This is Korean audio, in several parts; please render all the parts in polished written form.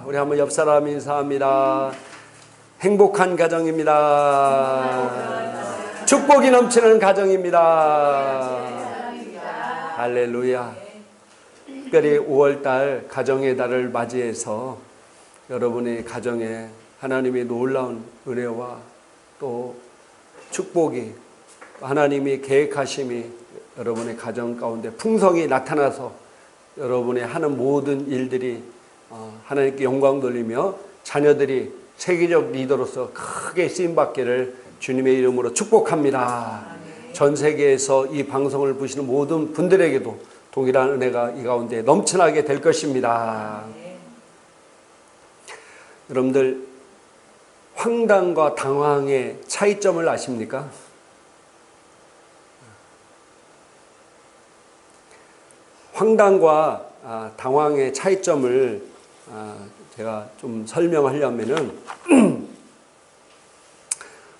우리 한번 옆 사람 인사합니다. 행복한 가정입니다. 축복이 넘치는 가정입니다. 할렐루야. 특별히 5월달 가정의 달을 맞이해서 여러분의 가정에 하나님의 놀라운 은혜와 또 축복이, 하나님이 계획하심이 여러분의 가정 가운데 풍성히 나타나서 여러분의 하는 모든 일들이 하나님께 영광 돌리며 자녀들이 세계적 리더로서 크게 쓰임받기를 주님의 이름으로 축복합니다. 전 세계에서 이 방송을 보시는 모든 분들에게도 동일한 은혜가 이 가운데 넘쳐나게 될 것입니다. 여러분들, 황당과 당황의 차이점을 아십니까? 황당과 당황의 차이점을 제가 좀 설명하려면은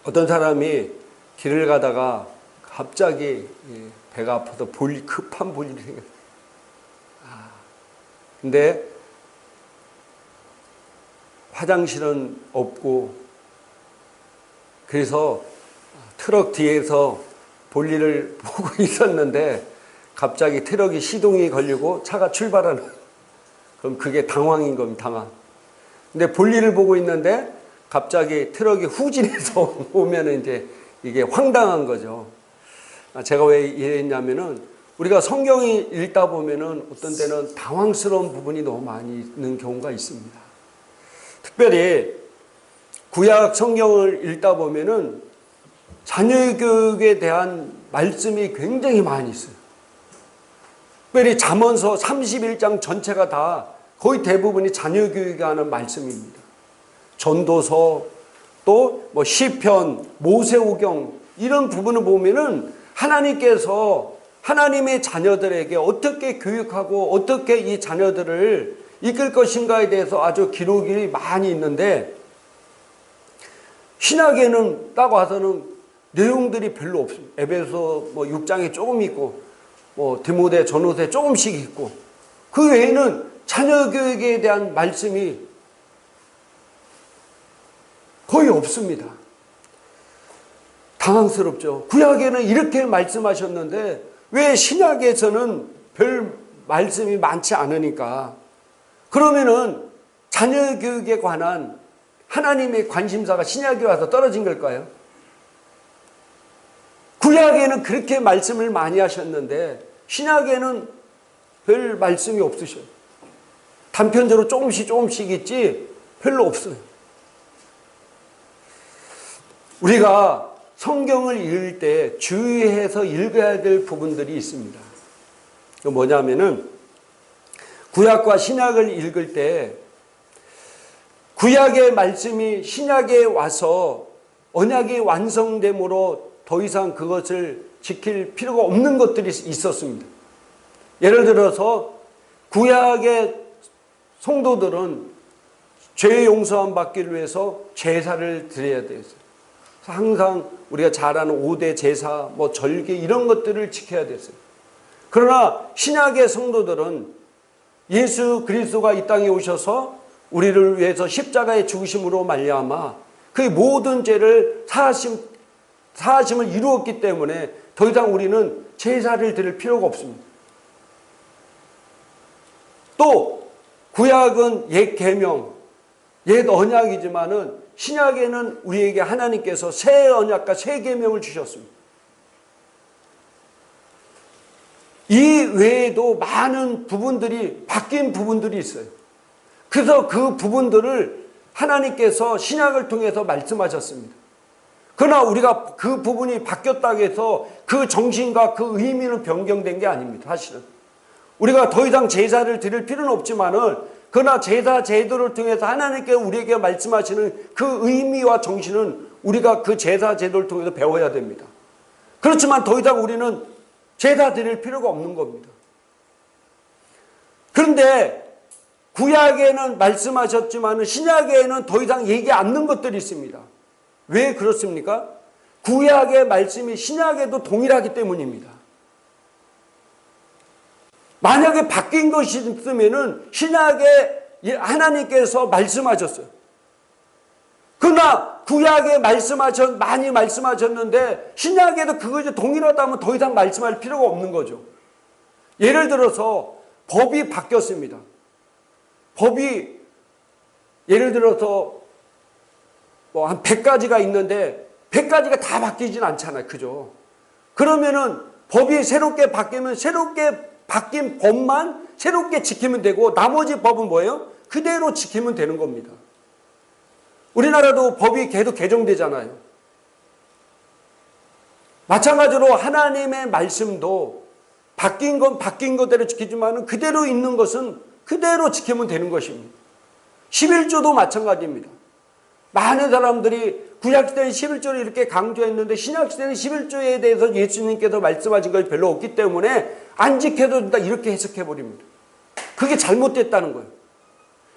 어떤 사람이 길을 가다가 갑자기 배가 아파서 급한 볼일이 생겼어요. 근데 화장실은 없고, 그래서 트럭 뒤에서 볼일을 보고 있었는데 갑자기 트럭이 시동이 걸리고 차가 출발하는, 그럼 그게 당황인 겁니다. 당황. 근데 볼일을 보고 있는데 갑자기 트럭이 후진해서 오면 이제 이게 황당한 거죠. 제가 왜 이랬냐면은 우리가 성경이 읽다 보면은 어떤 때는 당황스러운 부분이 너무 많이 있는 경우가 있습니다. 특별히 구약 성경을 읽다 보면은 자녀 교육에 대한 말씀이 굉장히 많이 있어요. 특별히 잠언서 31장 전체가 다 거의 대부분이 자녀 교육에 관한 말씀입니다. 전도서, 또 뭐 시편, 모세오경, 이런 부분을 보면은 하나님께서 하나님의 자녀들에게 어떻게 교육하고 어떻게 이 자녀들을 이끌 것인가에 대해서 아주 기록이 많이 있는데, 신약에는 딱 와서는 내용들이 별로 없습니다. 에베소 6장에 조금 있고, 디모데, 전후세 조금씩 있고, 그 외에는 자녀 교육에 대한 말씀이 거의 없습니다. 당황스럽죠. 구약에는 이렇게 말씀하셨는데 왜 신약에서는 별 말씀이 많지 않으니까, 그러면은 자녀 교육에 관한 하나님의 관심사가 신약에 와서 떨어진 걸까요? 구약에는 그렇게 말씀을 많이 하셨는데 신약에는 별 말씀이 없으셔요. 단편적으로 조금씩 있지 별로 없어요. 우리가 성경을 읽을 때 주의해서 읽어야 될 부분들이 있습니다. 그 뭐냐면은 구약과 신약을 읽을 때 구약의 말씀이 신약에 와서 언약이 완성됨으로 더 이상 그것을 지킬 필요가 없는 것들이 있었습니다. 예를 들어서 구약의 성도들은 죄 용서함 받기를 위해서 제사를 드려야 돼요. 항상 우리가 잘 아는 5대 제사, 절개 이런 것들을 지켜야 됐어요. 그러나 신약의 성도들은 예수 그리스도가 이 땅에 오셔서 우리를 위해서 십자가의 죽으심으로 말미암아 그 모든 죄를 사하심을 이루었기 때문에 더 이상 우리는 제사를 드릴 필요가 없습니다. 또 구약은 옛 계명, 옛 언약이지만은 신약에는 우리에게 하나님께서 새 언약과 새 계명을 주셨습니다. 이 외에도 많은 부분들이 바뀐 부분들이 있어요. 그래서 그 부분들을 하나님께서 신약을 통해서 말씀하셨습니다. 그러나 우리가 그 부분이 바뀌었다고 해서 그 정신과 그 의미는 변경된 게 아닙니다. 사실은 우리가 더 이상 제사를 드릴 필요는 없지만은, 그러나 제사 제도를 통해서 하나님께 우리에게 말씀하시는 그 의미와 정신은 우리가 그 제사 제도를 통해서 배워야 됩니다. 그렇지만 더 이상 우리는 제사 드릴 필요가 없는 겁니다. 그런데 구약에는 말씀하셨지만 신약에는 더 이상 얘기 않는 것들이 있습니다. 왜 그렇습니까? 구약의 말씀이 신약에도 동일하기 때문입니다. 만약에 바뀐 것이 있으면은 신약의 하나님께서 말씀하셨어요. 그러나 구약에 많이 말씀하셨는데 신약에도 그것이 동일하다면 더 이상 말씀할 필요가 없는 거죠. 예를 들어서 법이 바뀌었습니다. 법이 예를 들어서 뭐 한 100가지가 있는데 100가지가 다 바뀌진 않잖아요. 그죠? 그러면은 법이 새롭게 바뀌면 새롭게 바뀐 법만 새롭게 지키면 되고 나머지 법은 뭐예요? 그대로 지키면 되는 겁니다. 우리나라도 법이 계속 개정되잖아요. 마찬가지로 하나님의 말씀도 바뀐 건 바뀐 것대로 지키지만 그대로 있는 것은 그대로 지키면 되는 것입니다. 11조도 마찬가지입니다. 많은 사람들이 구약시대는 11조를 이렇게 강조했는데 신약시대는 11조에 대해서 예수님께서 말씀하신 것이 별로 없기 때문에 안 지켜도 된다 이렇게 해석해버립니다. 그게 잘못됐다는 거예요.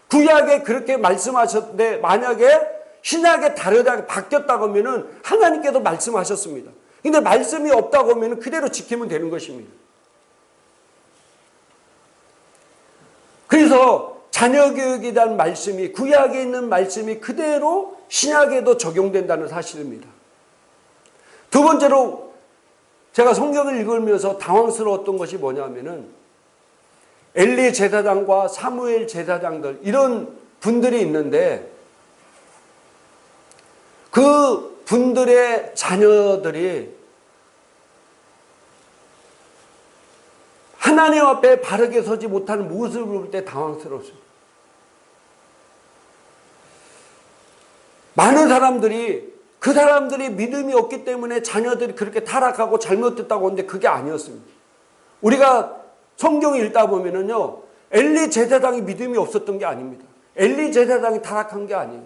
구약에 그렇게 말씀하셨는데 만약에 신약에 다르다고 바뀌었다고 하면은 하나님께서 말씀하셨습니다. 근데 말씀이 없다고 하면 그대로 지키면 되는 것입니다. 그래서 자녀교육에 대한 말씀이 구약에 있는 말씀이 그대로 신약에도 적용된다는 사실입니다. 두 번째로 제가 성경을 읽으면서 당황스러웠던 것이 뭐냐면은 엘리 제사장과 사무엘 제사장들 이런 분들이 있는데 그 분들의 자녀들이 하나님 앞에 바르게 서지 못하는 모습을 볼 때 당황스러웠습니다. 많은 사람들이 그 사람들이 믿음이 없기 때문에 자녀들이 그렇게 타락하고 잘못됐다고 하는데 그게 아니었습니다. 우리가 성경을 읽다 보면은요, 엘리 제사장이 믿음이 없었던 게 아닙니다. 엘리 제사장이 타락한 게 아니에요.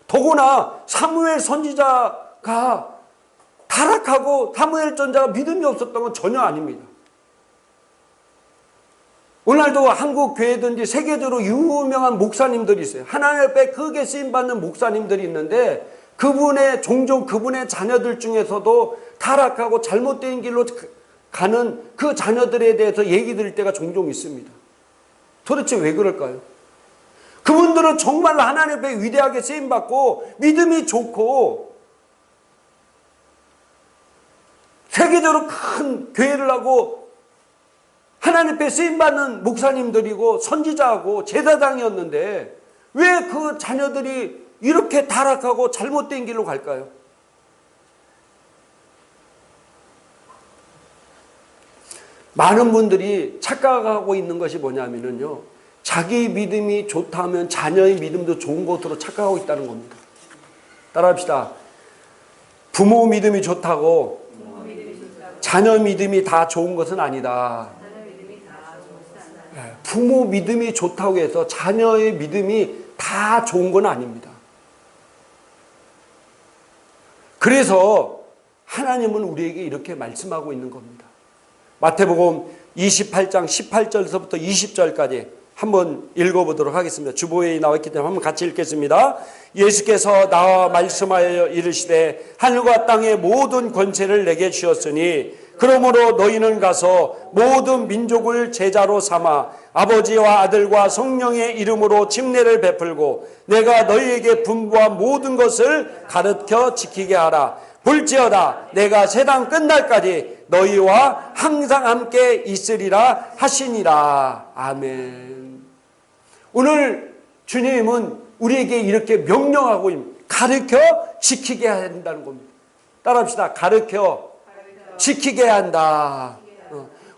더구나 사무엘 선지자가 타락하고 사무엘 전자가 믿음이 없었던 건 전혀 아닙니다. 오늘도 한국 교회든지 세계적으로 유명한 목사님들이 있어요. 하나님 앞에 크게 쓰임받는 목사님들이 있는데 종종 그분의 자녀들 중에서도 타락하고 잘못된 길로 가는 그 자녀들에 대해서 얘기 들을 때가 종종 있습니다. 도대체 왜 그럴까요? 그분들은 정말 하나님 앞에 위대하게 쓰임받고 믿음이 좋고 세계적으로 큰 교회를 하고 하나님 앞에 쓰임받는 목사님들이고 선지자하고 제사장이었는데 왜 그 자녀들이 이렇게 타락하고 잘못된 길로 갈까요? 많은 분들이 착각하고 있는 것이 뭐냐면요, 자기 믿음이 좋다면 자녀의 믿음도 좋은 것으로 착각하고 있다는 겁니다. 따라합시다. 부모 믿음이 좋다고 자녀 믿음이 다 좋은 것은 아니다. 부모 믿음이 좋다고 해서 자녀의 믿음이 다 좋은 건 아닙니다. 그래서 하나님은 우리에게 이렇게 말씀하고 있는 겁니다. 마태복음 28장 18절에서부터 20절까지 한번 읽어보도록 하겠습니다. 주보에 나와있기 때문에 한번 같이 읽겠습니다. 예수께서 나와 말씀하여 이르시되 하늘과 땅의 모든 권세를 내게 주셨으니 그러므로 너희는 가서 모든 민족을 제자로 삼아 아버지와 아들과 성령의 이름으로 침례를 베풀고 내가 너희에게 분부한 모든 것을 가르쳐 지키게 하라. 볼지어다 내가 세상 끝날까지 너희와 항상 함께 있으리라 하시니라. 아멘. 오늘 주님은 우리에게 이렇게 명령하고 가르쳐 지키게 한다는 겁니다. 따라합시다. 가르쳐 지키게 한다.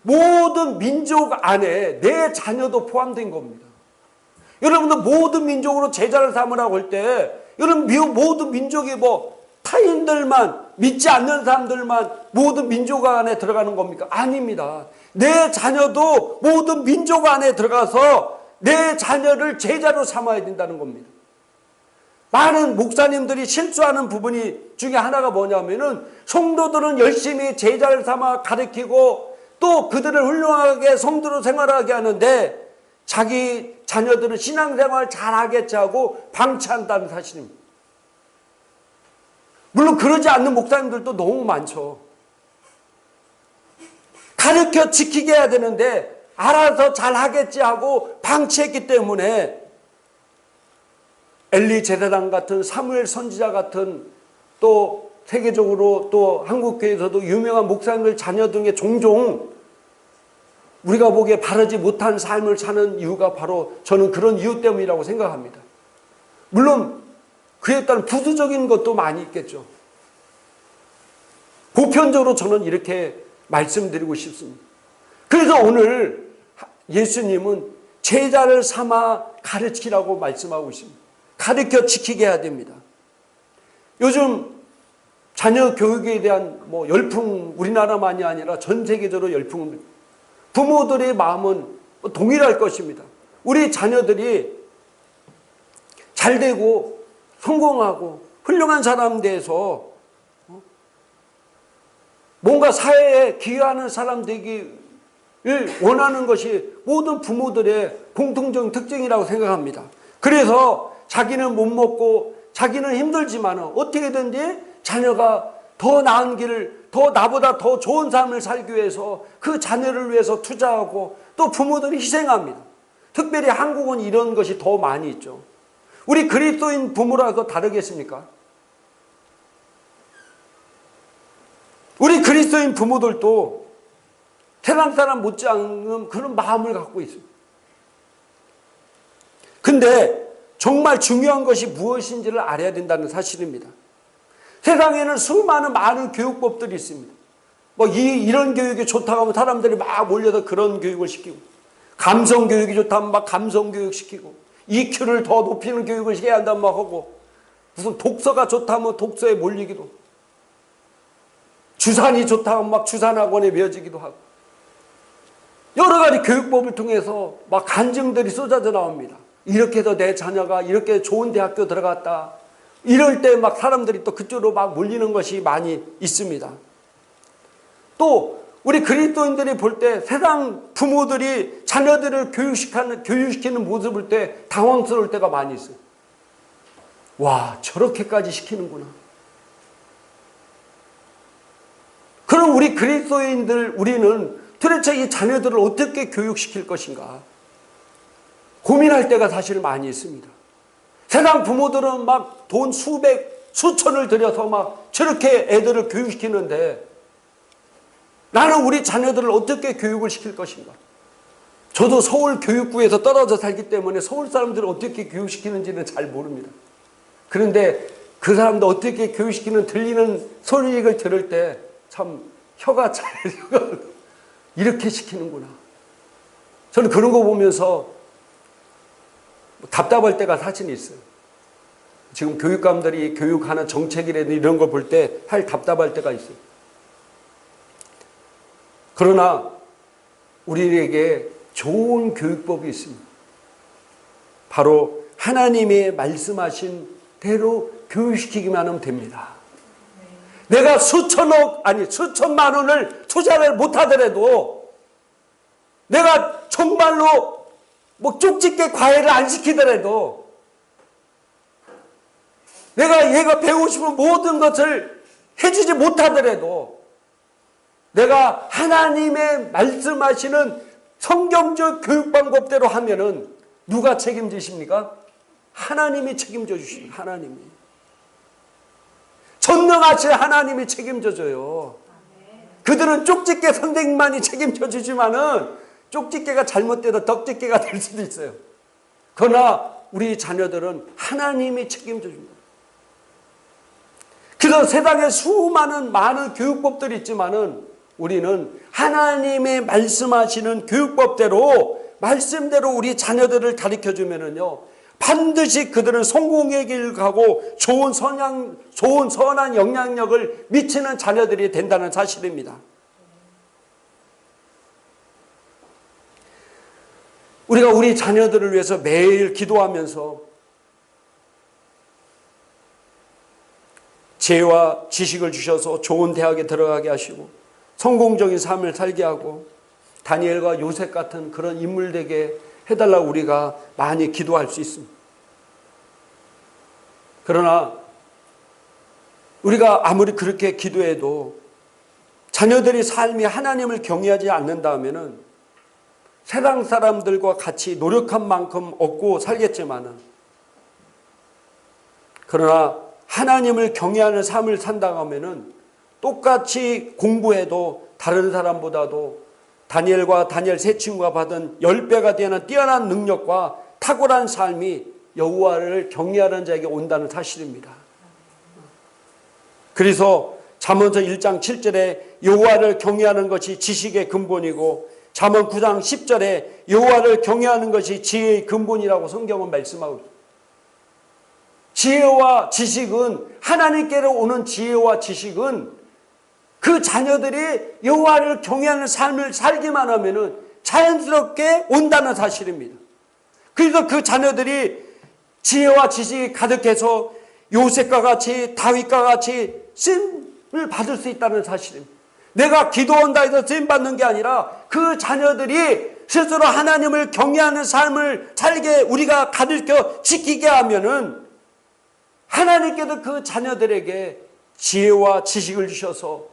모든 민족 안에 내 자녀도 포함된 겁니다. 여러분들 모든 민족으로 제자를 삼으라고 할 때 여러분 모든 민족이 타인들만 믿지 않는 사람들만 모든 민족 안에 들어가는 겁니까? 아닙니다. 내 자녀도 모든 민족 안에 들어가서 내 자녀를 제자로 삼아야 된다는 겁니다. 많은 목사님들이 실수하는 부분이 중에 하나가 뭐냐면은 성도들은 열심히 제자를 삼아 가르치고 또 그들을 훌륭하게 성도로 생활하게 하는데 자기 자녀들은 신앙생활 잘하겠지 하고 방치한다는 사실입니다. 물론 그러지 않는 목사님들도 너무 많죠. 가르쳐 지키게 해야 되는데 알아서 잘하겠지 하고 방치했기 때문에 엘리 제사장 같은 사무엘 선지자 같은 또 세계적으로 또 한국교회에서도 유명한 목사님들 자녀 등의 종종 우리가 보기에 바르지 못한 삶을 사는 이유가 바로 저는 그런 이유 때문이라고 생각합니다. 물론 그에 따른 부수적인 것도 많이 있겠죠. 보편적으로 저는 이렇게 말씀드리고 싶습니다. 그래서 오늘 예수님은 제자를 삼아 가르치라고 말씀하고 있습니다. 가르쳐 지키게 해야 됩니다. 요즘 자녀 교육에 대한 열풍, 우리나라만이 아니라 전 세계적으로 열풍입니다. 부모들의 마음은 동일할 것입니다. 우리 자녀들이 잘 되고 성공하고 훌륭한 사람 돼서 뭔가 사회에 기여하는 사람 되기를 원하는 것이 모든 부모들의 공통적인 특징이라고 생각합니다. 그래서 자기는 못 먹고 자기는 힘들지만 어떻게든지 자녀가 더 나은 길을, 더 나보다 더 좋은 삶을 살기 위해서 그 자녀를 위해서 투자하고 또 부모들이 희생합니다. 특별히 한국은 이런 것이 더 많이 있죠. 우리 그리스도인 부모라고 다르겠습니까? 우리 그리스도인 부모들도 세상 사람 못지않은 그런 마음을 갖고 있습니다. 근데 정말 중요한 것이 무엇인지를 알아야 된다는 사실입니다. 세상에는 수많은 많은 교육법들이 있습니다. 이런 교육이 좋다고 하면 사람들이 막 몰려서 그런 교육을 시키고, 감성 교육이 좋다면 막 감성 교육 시키고, EQ를 더 높이는 교육을 해야 한다면 막 하고, 무슨 독서가 좋다면 독서에 몰리기도, 주산이 좋다면 막 주산학원에 메어지기도 하고, 여러 가지 교육법을 통해서 막 간증들이 쏟아져 나옵니다. 이렇게 해서 내 자녀가 이렇게 좋은 대학교 들어갔다. 이럴 때 막 사람들이 또 그쪽으로 막 몰리는 것이 많이 있습니다. 또 우리 그리스도인들이 볼 때 세상 부모들이 자녀들을 교육시키는 모습을 볼 때 당황스러울 때가 많이 있어요. 와, 저렇게까지 시키는구나. 그럼 우리 그리스도인들, 우리는 도대체 이 자녀들을 어떻게 교육시킬 것인가 고민할 때가 사실 많이 있습니다. 세상 부모들은 막 돈 수백, 수천을 들여서 막 저렇게 애들을 교육시키는데 나는 우리 자녀들을 어떻게 교육을 시킬 것인가? 저도 서울 교육구에서 떨어져 살기 때문에 서울 사람들을 어떻게 교육시키는지는 잘 모릅니다. 그런데 그 사람들 어떻게 교육시키는 들리는 소리를 들을 때 참 혀가 잘 이렇게 시키는구나. 저는 그런 거 보면서 답답할 때가 사실 있어요. 지금 교육감들이 교육하는 정책이라든지 이런 걸 볼 때 사실 답답할 때가 있어요. 그러나 우리에게 좋은 교육법이 있습니다. 바로 하나님이 말씀하신 대로 교육시키기만 하면 됩니다. 내가 수천억, 아니 수천만 원을 투자를 못하더라도 내가 정말로 쪽집게 과외를 안 시키더라도 내가 얘가 배우고 싶은 모든 것을 해주지 못하더라도 내가 하나님의 말씀하시는 성경적 교육 방법대로 하면은 누가 책임지십니까? 하나님이 책임져 주십니다. 하나님이. 전능하신 하나님이 책임져 줘요. 그들은 쪽집게 선생님만이 책임져 주지만은 쪽집게가 잘못돼서 덕집게가 될 수도 있어요. 그러나 우리 자녀들은 하나님이 책임져 줍니다. 그래서 세상에 수많은 많은 교육법들이 있지만은 우리는 하나님의 말씀하시는 교육법대로 말씀대로 우리 자녀들을 가르쳐 주면은요 반드시 그들은 성공의 길을 가고 좋은 선한 영향력을 미치는 자녀들이 된다는 사실입니다. 우리가 우리 자녀들을 위해서 매일 기도하면서 지혜와 지식을 주셔서 좋은 대학에 들어가게 하시고 성공적인 삶을 살게 하고 다니엘과 요셉 같은 그런 인물 되게 해달라고 우리가 많이 기도할 수 있습니다. 그러나 우리가 아무리 그렇게 기도해도 자녀들이 삶이 하나님을 경외하지 않는다면은 세상 사람들과 같이 노력한 만큼 얻고 살겠지만은 그러나 하나님을 경외하는 삶을 산다고 하면은 똑같이 공부해도 다른 사람보다도 다니엘과 다니엘 세 친구가 받은 10배가 되는 뛰어난 능력과 탁월한 삶이 여호와를 경외하는 자에게 온다는 사실입니다. 그래서 잠언서 1장 7절에 여호와를 경외하는 것이 지식의 근본이고 잠언 9장 10절에 여호와를 경외하는 것이 지혜의 근본이라고 성경은 말씀하고 있습니다. 지혜와 지식은 하나님께로 오는 지혜와 지식은 그 자녀들이 여호와를 경외하는 삶을 살기만 하면은 자연스럽게 온다는 사실입니다. 그래서 그 자녀들이 지혜와 지식이 가득해서 요셉과 같이 다윗과 같이 쓰임을 받을 수 있다는 사실입니다. 내가 기도한다 해서 쓰임 받는 게 아니라 그 자녀들이 스스로 하나님을 경외하는 삶을 살게 우리가 가르쳐 지키게 하면은 하나님께서 그 자녀들에게 지혜와 지식을 주셔서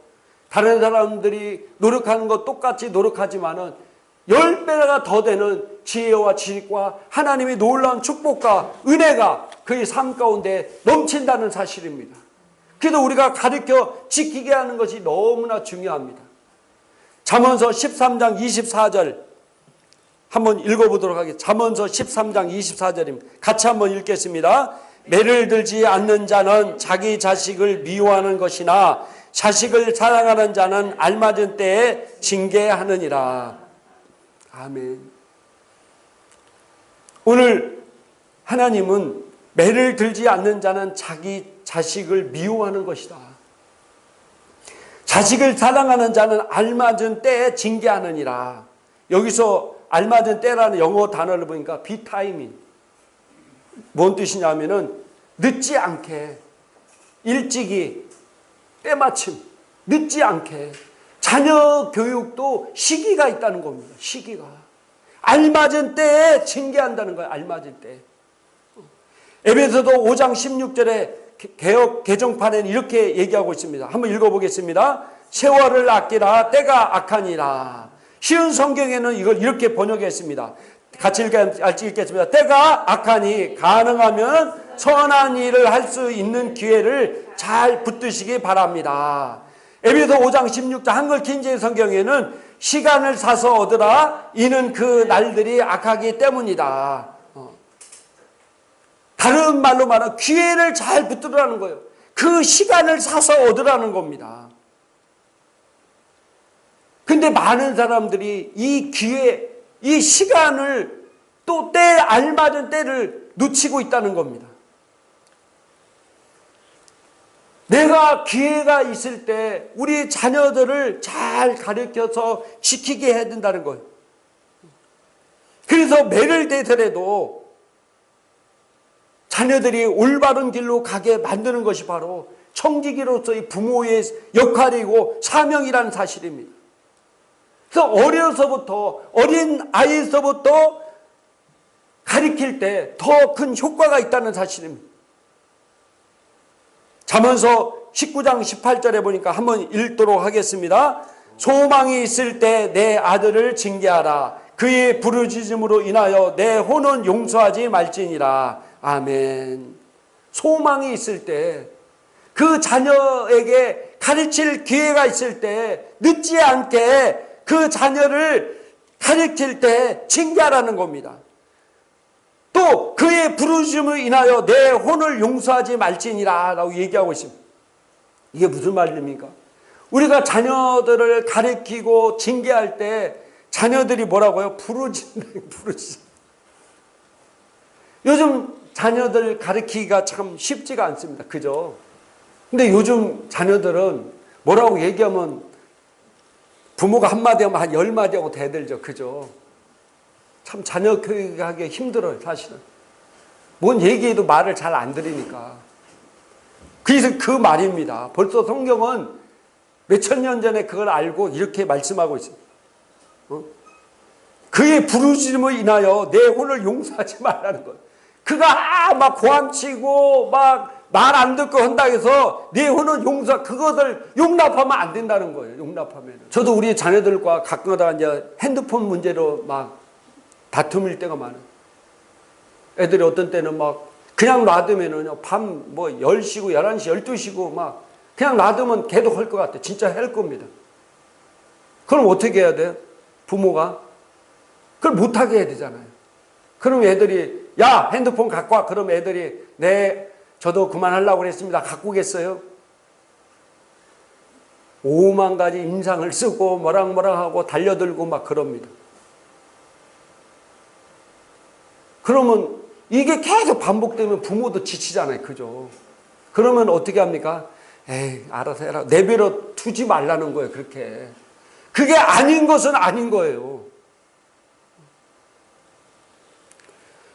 다른 사람들이 노력하는 것 똑같이 노력하지만은 10배가 더 되는 지혜와 지식과 하나님의 놀라운 축복과 은혜가 그의 삶 가운데 넘친다는 사실입니다. 그래서 우리가 가르쳐 지키게 하는 것이 너무나 중요합니다. 잠언서 13장 24절 한번 읽어보도록 하겠습니다. 잠언서 13장 24절입니다. 같이 한번 읽겠습니다. 매를 들지 않는 자는 자기 자식을 미워하는 것이나 자식을 사랑하는 자는 알맞은 때에 징계하느니라. 아멘. 오늘 하나님은 매를 들지 않는 자는 자기 자식을 미워하는 것이다. 자식을 사랑하는 자는 알맞은 때에 징계하느니라. 여기서 알맞은 때라는 영어 단어를 보니까 비타이밍. 뭔 뜻이냐면은 늦지 않게, 일찍이, 때마침, 늦지 않게. 자녀 교육도 시기가 있다는 겁니다. 시기가. 알맞은 때에 징계한다는 거예요. 알맞은 때. 에베소서 5장 16절에 개역 개정판에는 이렇게 얘기하고 있습니다. 한번 읽어보겠습니다. 세월을 아끼라 때가 악하니라. 쉬운 성경에는 이걸 이렇게 번역했습니다. 같이 읽겠습니다. 때가 악하니 가능하면 선한 일을 할 수 있는 기회를 잘 붙드시기 바랍니다. 에베소 5장 16절 한글 킹제임 성경에는 시간을 사서 얻으라 이는 그 날들이 악하기 때문이다. 다른 말로 말하면 기회를 잘 붙들으라는 거예요. 그 시간을 사서 얻으라는 겁니다. 근데 많은 사람들이 이 기회, 이 시간을 또 때에 알맞은 때를 놓치고 있다는 겁니다. 내가 기회가 있을 때 우리 자녀들을 잘 가르쳐서 지키게 해야 된다는 거예요. 그래서 매를 대더라도 자녀들이 올바른 길로 가게 만드는 것이 바로 청지기로서의 부모의 역할이고 사명이라는 사실입니다. 그래서 어려서부터 어린 아이에서부터 가르칠 때 더 큰 효과가 있다는 사실입니다. 잠언서 19장 18절에 보니까 한번 읽도록 하겠습니다. 소망이 있을 때 내 아들을 징계하라. 그의 부르짖음으로 인하여 내 혼은 용서하지 말지니라. 아멘. 소망이 있을 때 그 자녀에게 가르칠 기회가 있을 때 늦지 않게 그 자녀를 가르칠 때 징계하라는 겁니다. 또 그의 부르심을 인하여 내 혼을 용서하지 말지니라 라고 얘기하고 있습니다. 이게 무슨 말입니까? 우리가 자녀들을 가르치고 징계할 때 자녀들이 뭐라고요? 부르짖는다. 요즘 자녀들 가르치기가 참 쉽지가 않습니다. 그죠? 근데 요즘 자녀들은 뭐라고 얘기하면 부모가 한마디 하면 한 10마디 하고 대들죠. 그죠? 참 자녀 교육하기 힘들어요. 사실은. 뭔 얘기해도 말을 잘 안 들으니까. 그래서 그 말입니다. 벌써 성경은 몇천 년 전에 그걸 알고 이렇게 말씀하고 있습니다. 그의 부르심을 인하여 내 혼을 용서하지 말라는 거예요. 그가 막 고함치고 막 말 안 듣고 한다 해서 내 혼은 그것을 용납하면 안 된다는 거예요. 용납하면. 저도 우리 자녀들과 가끔가다 이제 핸드폰 문제로 막 다툼일 때가 많아요. 애들이 어떤 때는 막 그냥 놔두면은요, 밤 뭐 10시고 11시, 12시고 막 그냥 놔두면 걔도 할 것 같아. 진짜 할 겁니다. 그럼 어떻게 해야 돼요? 부모가? 그걸 못하게 해야 되잖아요. 그럼 애들이, 야, 핸드폰 갖고 와. 그럼 애들이, 네, 저도 그만하려고 그랬습니다. 갖고 오겠어요? 5만 가지 인상을 쓰고 뭐랑 하고 달려들고 막 그럽니다. 그러면 이게 계속 반복되면 부모도 지치잖아요. 그죠? 그러면 어떻게 합니까? 에이, 알아서 해라. 내버려 두지 말라는 거예요. 그렇게. 그게 아닌 것은 아닌 거예요.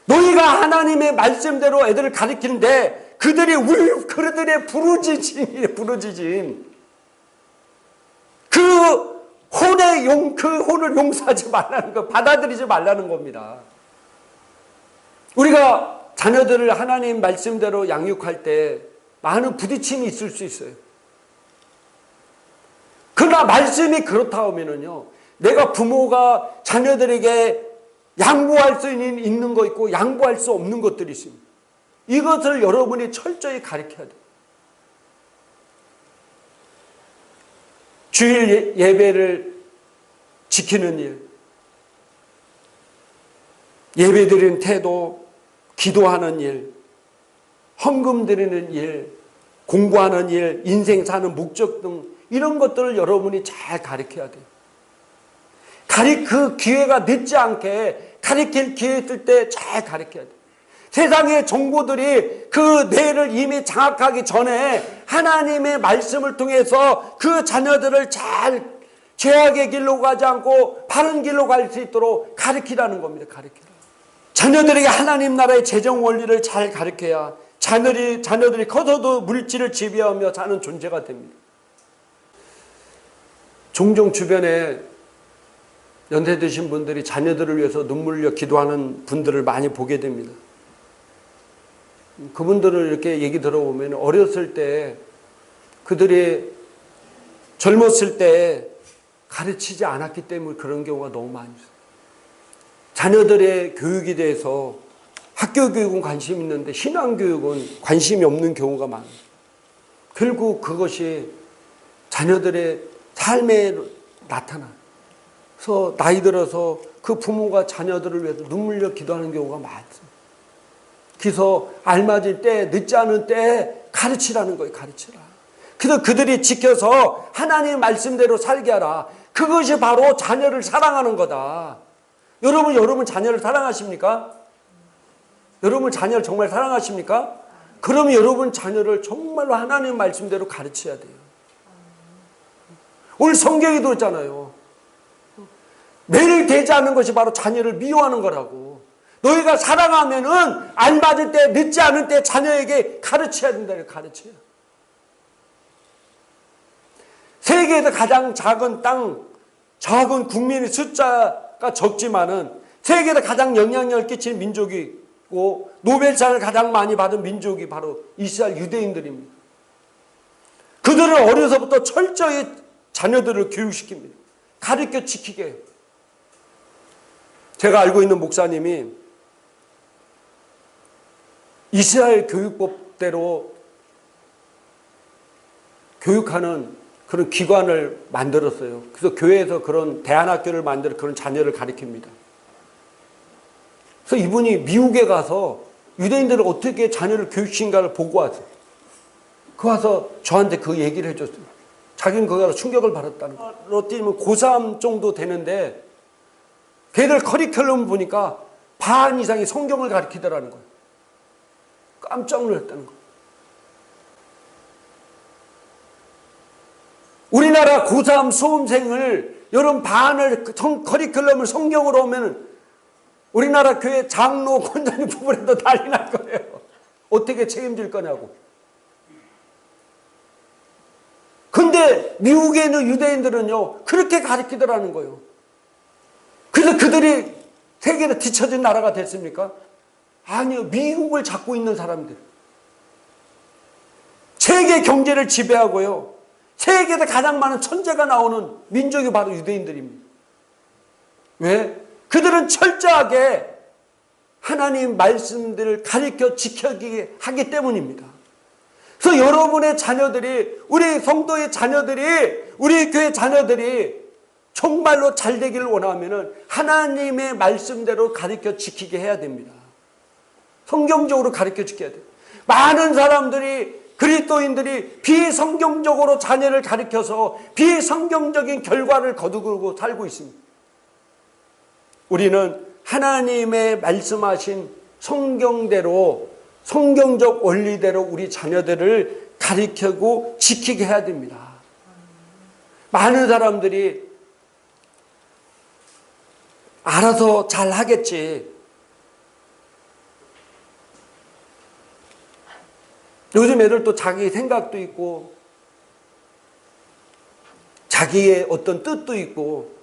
너희가 하나님의 말씀대로 애들을 가르치는데 그들의 부르짖음이에요. 부르짖음. 그 혼을 용서하지 말라는 거, 받아들이지 말라는 겁니다. 우리가 자녀들을 하나님 말씀대로 양육할 때 많은 부딪힘이 있을 수 있어요. 그러나 말씀이 그렇다 하면은요, 내가 부모가 자녀들에게 양보할 수 있는 거 있고 양보할 수 없는 것들이 있습니다. 이것을 여러분이 철저히 가르쳐야 돼요. 주일 예배를 지키는 일, 예배드리는 태도, 기도하는 일, 헌금 드리는 일, 공부하는 일, 인생 사는 목적 등 이런 것들을 여러분이 잘 가르쳐야 돼요. 그 기회가 늦지 않게 가르칠 기회 있을 때 잘 가르쳐야 돼요. 세상의 정보들이 그 뇌를 이미 장악하기 전에 하나님의 말씀을 통해서 그 자녀들을 잘 죄악의 길로 가지 않고 바른 길로 갈 수 있도록 가르치라는 겁니다. 가르치라. 자녀들에게 하나님 나라의 재정 원리를 잘 가르쳐야 자녀들이 커서도 물질을 지배하며 사는 존재가 됩니다. 종종 주변에 연세 드신 분들이 자녀들을 위해서 눈물 흘려 기도하는 분들을 많이 보게 됩니다. 그분들을 이렇게 얘기 들어보면 어렸을 때 그들이 젊었을 때 가르치지 않았기 때문에 그런 경우가 너무 많이 있어요. 자녀들의 교육에 대해서 학교 교육은 관심이 있는데 신앙 교육은 관심이 없는 경우가 많아요. 결국 그것이 자녀들의 삶에 나타나요. 그래서 나이 들어서 그 부모가 자녀들을 위해서 눈물 흘려 기도하는 경우가 많습니다. 그래서 알맞을 때, 늦지 않은 때에 가르치라는 거예요. 가르치라. 그래서 그들이 지켜서 하나님의 말씀대로 살게 하라. 그것이 바로 자녀를 사랑하는 거다. 여러분 자녀를 사랑하십니까? 여러분 자녀를 정말 사랑하십니까? 그러면 여러분 자녀를 정말로 하나님의 말씀대로 가르쳐야 돼요. 오늘 성경에도 있잖아요. 매를 대지 않는 것이 바로 자녀를 미워하는 거라고. 너희가 사랑하면은 알맞을 때, 늦지 않을 때 자녀에게 가르쳐야 된다. 가르쳐요. 세계에서 가장 작은 작은 국민의 숫자가 적지만은 세계에서 가장 영향력을 끼치는 민족이고 노벨상을 가장 많이 받은 민족이 바로 이스라엘 유대인들입니다. 그들은 어려서부터 철저히 자녀들을 교육시킵니다. 가르쳐 지키게 해요. 제가 알고 있는 목사님이 이스라엘 교육법대로 교육하는 그런 기관을 만들었어요. 그래서 교회에서 그런 대안학교를 만들어 그런 자녀를 가르칩니다. 그래서 이분이 미국에 가서 유대인들을 어떻게 자녀를 교육시킨가를 보고 왔어요. 그 와서 저한테 그 얘기를 해줬어요. 자기는 거기서 충격을 받았다는 거예요. 어떻게면 고3 정도 되는데 걔들 커리큘럼 보니까 반 이상이 성경을 가르치더라는 거예요. 깜짝 놀랐다는 거예요. 우리나라 고3 수험생을 여러분 반을 커리큘럼을 성경으로 오면 우리나라 교회 장로 권사님 부부라도 난리 날 거예요. 어떻게 책임질 거냐고. 근데 미국에 있는 유대인들은요 그렇게 가르치더라는 거예요. 그래서 그들이 세계로 뒤처진 나라가 됐습니까? 아니요. 미국을 잡고 있는 사람들. 세계 경제를 지배하고요. 세계에서 가장 많은 천재가 나오는 민족이 바로 유대인들입니다. 왜? 그들은 철저하게 하나님 말씀들을 가르쳐 지키게 하기 때문입니다. 그래서 여러분의 자녀들이, 우리 성도의 자녀들이, 우리 교회 자녀들이 정말로 잘 되기를 원하면 하나님의 말씀대로 가르쳐 지키게 해야 됩니다. 성경적으로 가르쳐 지켜야 돼요. 많은 사람들이, 그리스도인들이 비성경적으로 자녀를 가르쳐서 비성경적인 결과를 거두고 살고 있습니다. 우리는 하나님의 말씀하신 성경대로, 성경적 원리대로 우리 자녀들을 가르치고 지키게 해야 됩니다. 많은 사람들이 알아서 잘 하겠지. 요즘 애들 또 자기 생각도 있고 자기의 어떤 뜻도 있고,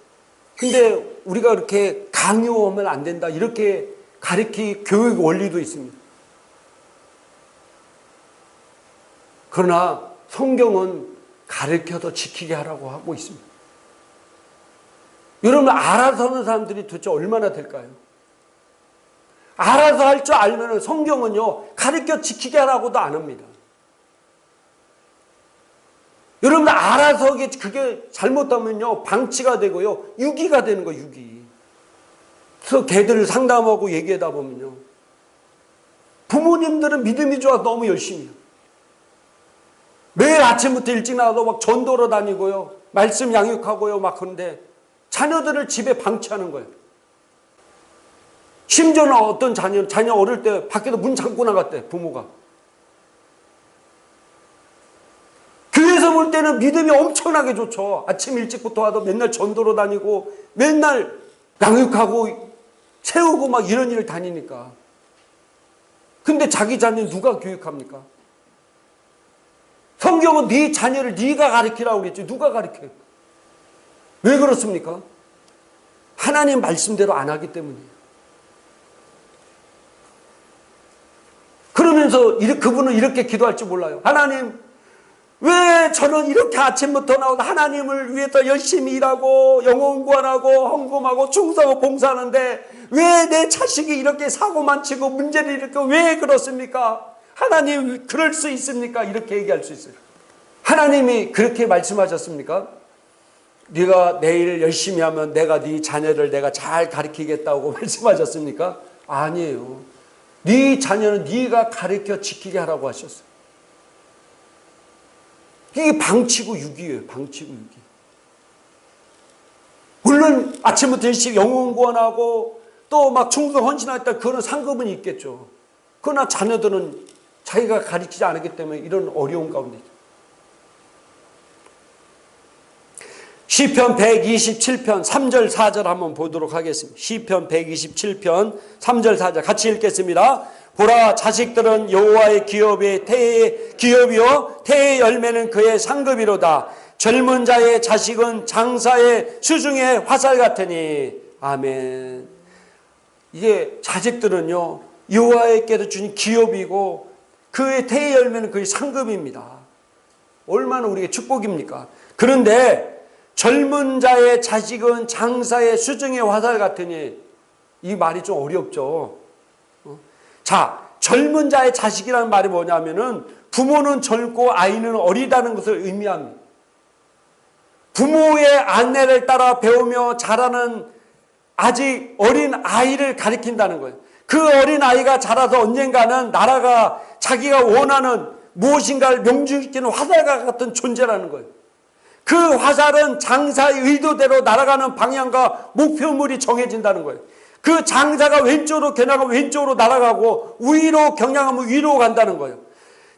근데 우리가 그렇게 강요하면 안 된다 이렇게 가르치 교육 원리도 있습니다. 그러나 성경은 가르쳐서 지키게 하라고 하고 있습니다. 여러분, 알아서 하는 사람들이 도대체 얼마나 될까요? 알아서 할 줄 알면 성경은요, 가르쳐 지키게 하라고도 안 합니다. 여러분, 알아서 그게 잘못하면요, 방치가 되고요, 유기가 되는 거예요, 유기. 그래서 걔들을 상담하고 얘기하다 보면요, 부모님들은 믿음이 좋아서 너무 열심히 해요. 매일 아침부터 일찍 나가서 막 전도로 다니고요, 말씀 양육하고요, 막 그런데 자녀들을 집에 방치하는 거예요. 심지어는 어떤 자녀 어릴 때 밖에서 문 잠고 나갔대, 부모가. 교회에서 볼 때는 믿음이 엄청나게 좋죠. 아침 일찍부터 와도 맨날 전도로 다니고 맨날 양육하고 세우고 막 이런 일을 다니니까. 근데 자기 자녀 누가 교육합니까? 성경은 네 자녀를 네가 가르치라고 그랬지, 누가 가르쳐요? 왜 그렇습니까? 하나님 말씀대로 안 하기 때문이에요. 그러면서 그분은 이렇게 기도할 줄 몰라요. 하나님, 왜 저는 이렇게 아침부터 나와서 하나님을 위해서 열심히 일하고 영혼 구원하고 헌금하고 충성하고 봉사하는데 왜 내 자식이 이렇게 사고만 치고 문제를 일으켜 왜 그렇습니까? 하나님, 그럴 수 있습니까? 이렇게 얘기할 수 있어요. 하나님이 그렇게 말씀하셨습니까? 네가 내일 열심히 하면 내가 네 자녀를 내가 잘 가르치겠다고 말씀하셨습니까? 아니에요. 네 자녀는 네가 가르쳐 지키게 하라고 하셨어요. 이게 방치고 유기예요. 방치고 유기. 물론 아침부터 일찍 영혼 구원하고 또 막 충성 헌신하겠다, 그거는 상급은 있겠죠. 그러나 자녀들은 자기가 가르치지 않았기 때문에 이런 어려운 가운데 있죠. 시편 127편 3절 4절 한번 보도록 하겠습니다. 시편 127편 3절 4절 같이 읽겠습니다. 보라, 자식들은 여호와의 기업이요 태의 열매는 그의 상급이로다. 젊은 자의 자식은 장사의 수중의 화살 같으니. 아멘. 이게 자식들은요, 여호와께서 주신 기업이고 그의 태의 열매는 그의 상급입니다. 얼마나 우리에게 축복입니까? 그런데 젊은 자의 자식은 장사의 수중의 화살 같으니, 이 말이 좀 어렵죠. 자, 젊은 자의 자식이라는 말이 뭐냐면은 부모는 젊고 아이는 어리다는 것을 의미합니다. 부모의 안내를 따라 배우며 자라는 아직 어린 아이를 가리킨다는 거예요. 그 어린 아이가 자라서 언젠가는 나라가 자기가 원하는 무엇인가를 명중시키는 화살과 같은 존재라는 거예요. 그 화살은 장사의 의도대로 날아가는 방향과 목표물이 정해진다는 거예요. 그 장사가 왼쪽으로 겨냥하면 왼쪽으로 날아가고 위로 겨냥하면 위로 간다는 거예요.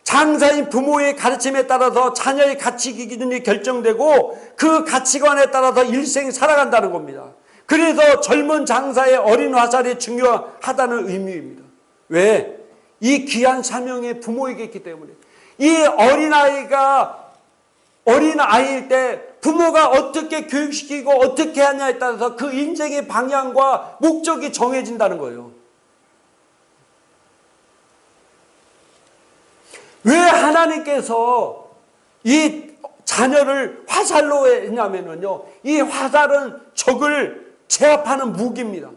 장사인 부모의 가르침에 따라서 자녀의 가치 기준이 결정되고 그 가치관에 따라서 일생이 살아간다는 겁니다. 그래서 젊은 장사의 어린 화살이 중요하다는 의미입니다. 왜? 이 귀한 사명이 부모에게 있기 때문에. 이 어린아이일 때 부모가 어떻게 교육시키고 어떻게 하냐에 따라서 그 인생의 방향과 목적이 정해진다는 거예요. 왜 하나님께서 이 자녀를 화살로 했냐면요, 이 화살은 적을 제압하는 무기입니다.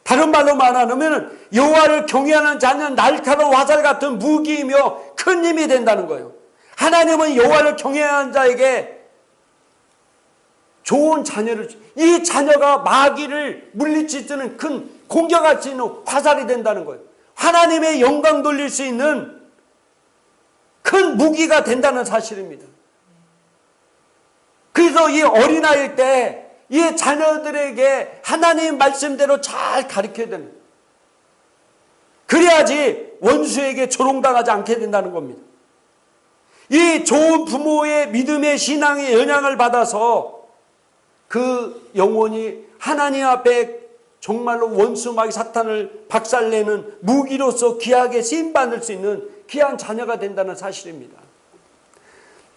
다른 말로 말하면 여호와를 경외하는 자는 날카로운 화살 같은 무기이며 큰 힘이 된다는 거예요. 하나님은 여호와를 경외하는 자에게 좋은 자녀를, 이 자녀가 마귀를 물리치는 큰 공격할 수 있는 화살이 된다는 거예요. 하나님의 영광 돌릴 수 있는 큰 무기가 된다는 사실입니다. 그래서 이 어린아이일 때 이 자녀들에게 하나님 말씀대로 잘 가르쳐야 되는, 그래야지 원수에게 조롱당하지 않게 된다는 겁니다. 이 좋은 부모의 믿음의 신앙의 영향을 받아서 그 영혼이 하나님 앞에 정말로 원수 마귀 사탄을 박살내는 무기로서 귀하게 쓰임받을 수 있는 귀한 자녀가 된다는 사실입니다.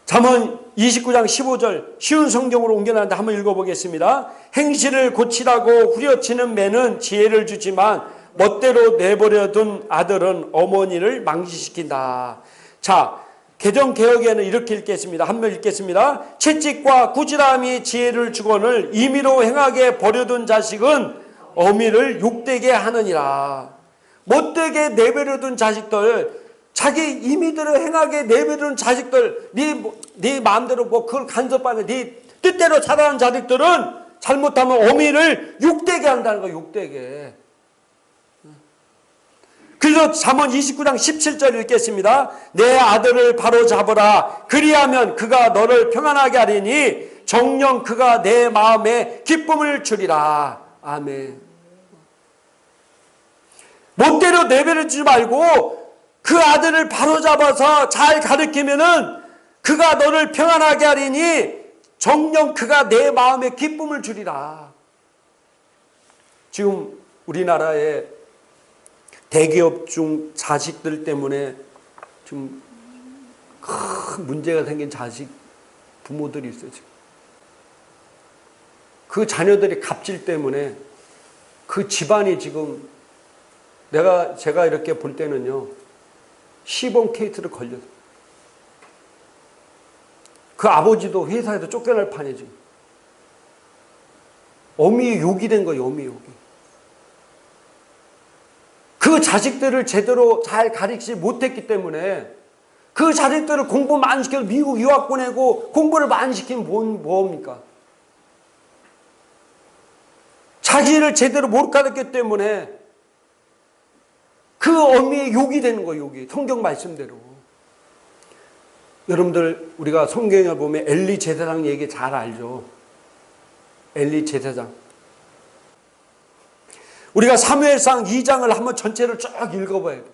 잠언 29장 15절 쉬운 성경으로 옮겨놨는데 한번 읽어보겠습니다. 행실을 고치라고 후려치는 매는 지혜를 주지만 멋대로 내버려둔 아들은 어머니를 망신시킨다. 자, 개정개혁에는 이렇게 읽겠습니다. 한번 읽겠습니다. 채찍과 꾸지람이 지혜를 주거늘 임의로 행하게 버려둔 자식은 어미를 욕되게 하느니라. 못되게 내버려둔 자식들, 자기 임의대로 행하게 내버려둔 자식들, 네 마음대로 뭐 그걸 간섭하는, 네 뜻대로 자라는 자식들은 잘못하면 어미를 욕되게 한다는 거예요. 욕되게. 그래서 잠언 29장 17절 읽겠습니다. 내 아들을 바로 잡으라. 그리하면 그가 너를 평안하게 하리니 정녕 그가 내 마음에 기쁨을 주리라. 아멘. 멋대로 내버려 주지 말고 그 아들을 바로 잡아서 잘 가르치면은 그가 너를 평안하게 하리니 정녕 그가 내 마음에 기쁨을 주리라. 지금 우리나라에 대기업 중 자식들 때문에 좀 큰 문제가 생긴 자식 부모들이 있어요. 지금. 그 자녀들이 갑질 때문에 그 집안이 지금 제가 이렇게 볼 때는요, 시범 케이스를 걸려서 그 아버지도 회사에서 쫓겨날 판이에요. 지금. 어미 욕이 된 거예요. 어미 욕이. 그 자식들을 제대로 잘 가르치지 못했기 때문에 그 자식들을 공부 많이 시켜서 미국 유학 보내고 공부를 많이 시키면 뭡니까? 자기를 제대로 못 가르쳤기 때문에 그 어미의 욕이 되는 거예요. 욕이. 성경 말씀대로. 여러분들 우리가 성경에 보면 엘리 제사장 얘기 잘 알죠. 엘리 제사장. 우리가 사무엘상 2장을 한번 전체를 쭉 읽어봐야 돼요.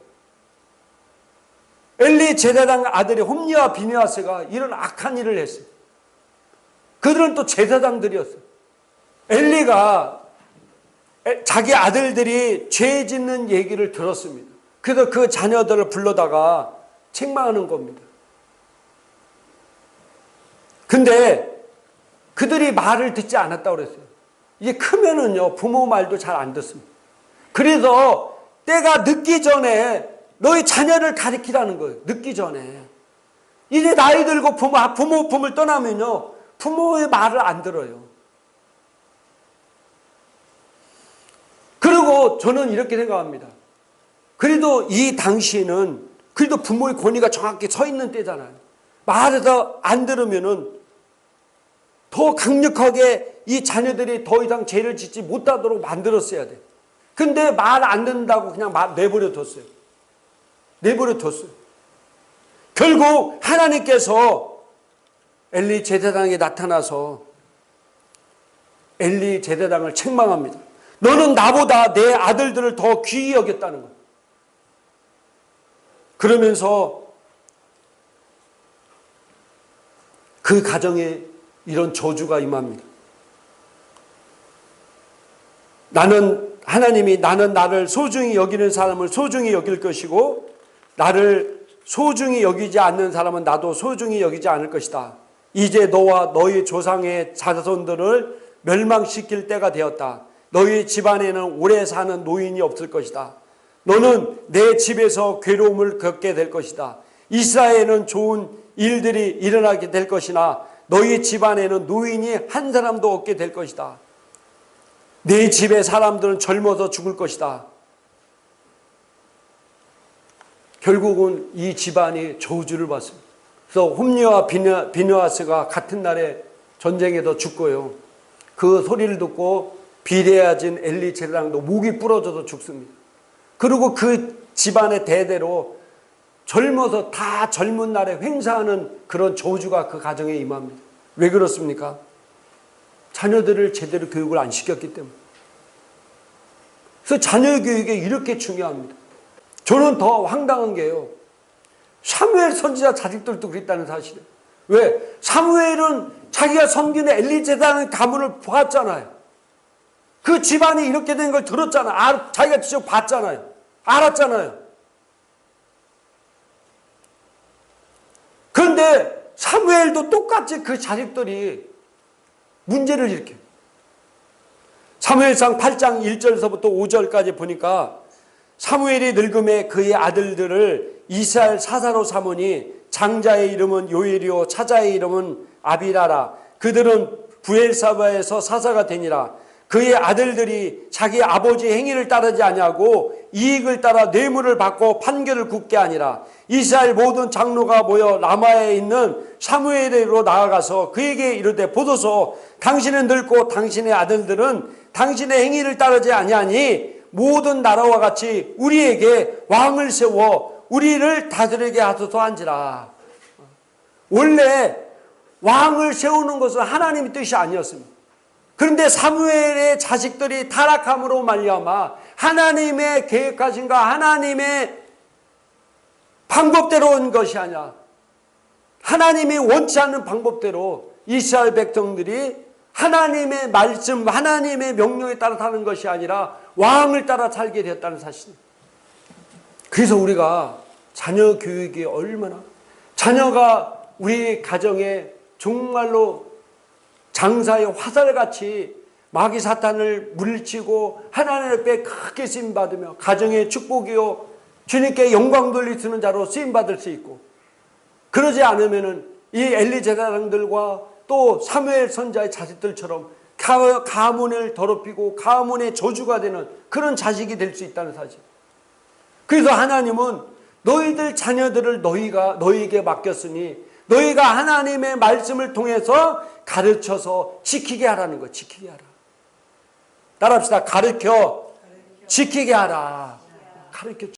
엘리 제사장 아들이 홈리와 비느하스가 이런 악한 일을 했어요. 그들은 또 제사장들이었어요. 엘리가 자기 아들들이 죄 짓는 얘기를 들었습니다. 그래서 그 자녀들을 불러다가 책망하는 겁니다. 근데 그들이 말을 듣지 않았다고 그랬어요. 이제 크면은요, 부모 말도 잘 안 듣습니다. 그래서 때가 늦기 전에 너희 자녀를 가르치라는 거예요. 늦기 전에. 이제 나이 들고 부모 품을 떠나면요, 부모의 말을 안 들어요. 그리고 저는 이렇게 생각합니다. 그래도 이 당시에는 그래도 부모의 권위가 정확히 서 있는 때잖아요. 말해서 안 들으면은 더 강력하게 이 자녀들이 더 이상 죄를 짓지 못하도록 만들었어야 돼. 근데 말 안 듣는다고 그냥 내버려 뒀어요. 내버려 뒀어요. 결국 하나님께서 엘리 제사장에 나타나서 엘리 제사장을 책망합니다. 너는 나보다 내 아들들을 더 귀히 여겼다는 거예요. 그러면서 그 가정에 이런 저주가 임합니다. 하나님이 나는 나를 소중히 여기는 사람을 소중히 여길 것이고 나를 소중히 여기지 않는 사람은 나도 소중히 여기지 않을 것이다. 이제 너와 너희 조상의 자손들을 멸망시킬 때가 되었다. 너희 집안에는 오래 사는 노인이 없을 것이다. 너는 내 집에서 괴로움을 겪게 될 것이다. 이스라엘에는 좋은 일들이 일어나게 될 것이나 너희 집안에는 노인이 한 사람도 없게 될 것이다. 내 집의 사람들은 젊어서 죽을 것이다. 결국은 이 집안이 저주를 받습니다. 그래서 홈리와 비느하스가 같은 날에 전쟁에도 죽고요. 그 소리를 듣고 비레아진 엘리체랑도 목이 부러져서 죽습니다. 그리고 그 집안의 대대로 젊어서 다 젊은 날에 횡사하는 그런 저주가 그 가정에 임합니다. 왜 그렇습니까? 자녀들을 제대로 교육을 안 시켰기 때문에. 그래서 자녀 교육이 이렇게 중요합니다. 저는 더 황당한 게요. 사무엘 선지자 자식들도 그랬다는 사실이에요. 왜? 사무엘은 자기가 섬기는 엘리제라는 가문을 봤잖아요. 그 집안이 이렇게 된 걸 들었잖아요. 자기가 직접 봤잖아요. 알았잖아요. 그런데 사무엘도 똑같이 그 자식들이 문제를 일으켜요. 사무엘상 8장 1절서부터 5절까지 보니까 사무엘이 늙음에 그의 아들들을 이스라엘 사사로 삼으니 장자의 이름은 요엘이요 차자의 이름은 아비라라. 그들은 부엘사바에서 사사가 되니라. 그의 아들들이 자기 아버지 행위를 따르지 아니하고 이익을 따라 뇌물을 받고 판결을 굽게 하니라. 이스라엘 모든 장로가 모여 라마에 있는 사무엘에게로 나아가서 그에게 이르되 보소서 당신은 늙고 당신의 아들들은 당신의 행위를 따르지 아니하니 모든 나라와 같이 우리에게 왕을 세워 우리를 다스리게 하소서 한지라. 원래 왕을 세우는 것은 하나님의 뜻이 아니었습니다. 그런데 사무엘의 자식들이 타락함으로 말미암아 하나님의 계획하신가 하나님의 방법대로 온 것이 아니라 하나님이 원치 않는 방법대로 이스라엘 백성들이 하나님의 말씀, 하나님의 명령에 따라 사는 것이 아니라 왕을 따라 살게 되었다는 사실입니다. 그래서 우리가 자녀 교육이 얼마나 자녀가 우리 가정에 정말로 장사의 화살같이 마귀 사탄을 물리치고 하나님 앞에 크게 쓰임받으며 가정의 축복이요 주님께 영광 돌리시는 자로 쓰임받을 수 있고, 그러지 않으면은 이 엘리 제사장들과 또 사무엘 선지자의 자식들처럼 가문을 더럽히고 가문의 저주가 되는 그런 자식이 될 수 있다는 사실. 그래서 하나님은 너희들 자녀들을 너희에게 맡겼으니 너희가 하나님의 말씀을 통해서 가르쳐서 지키게 하라는 거. 지키게 하라. 따라합시다. 가르쳐 지키게 하라. 가르쳐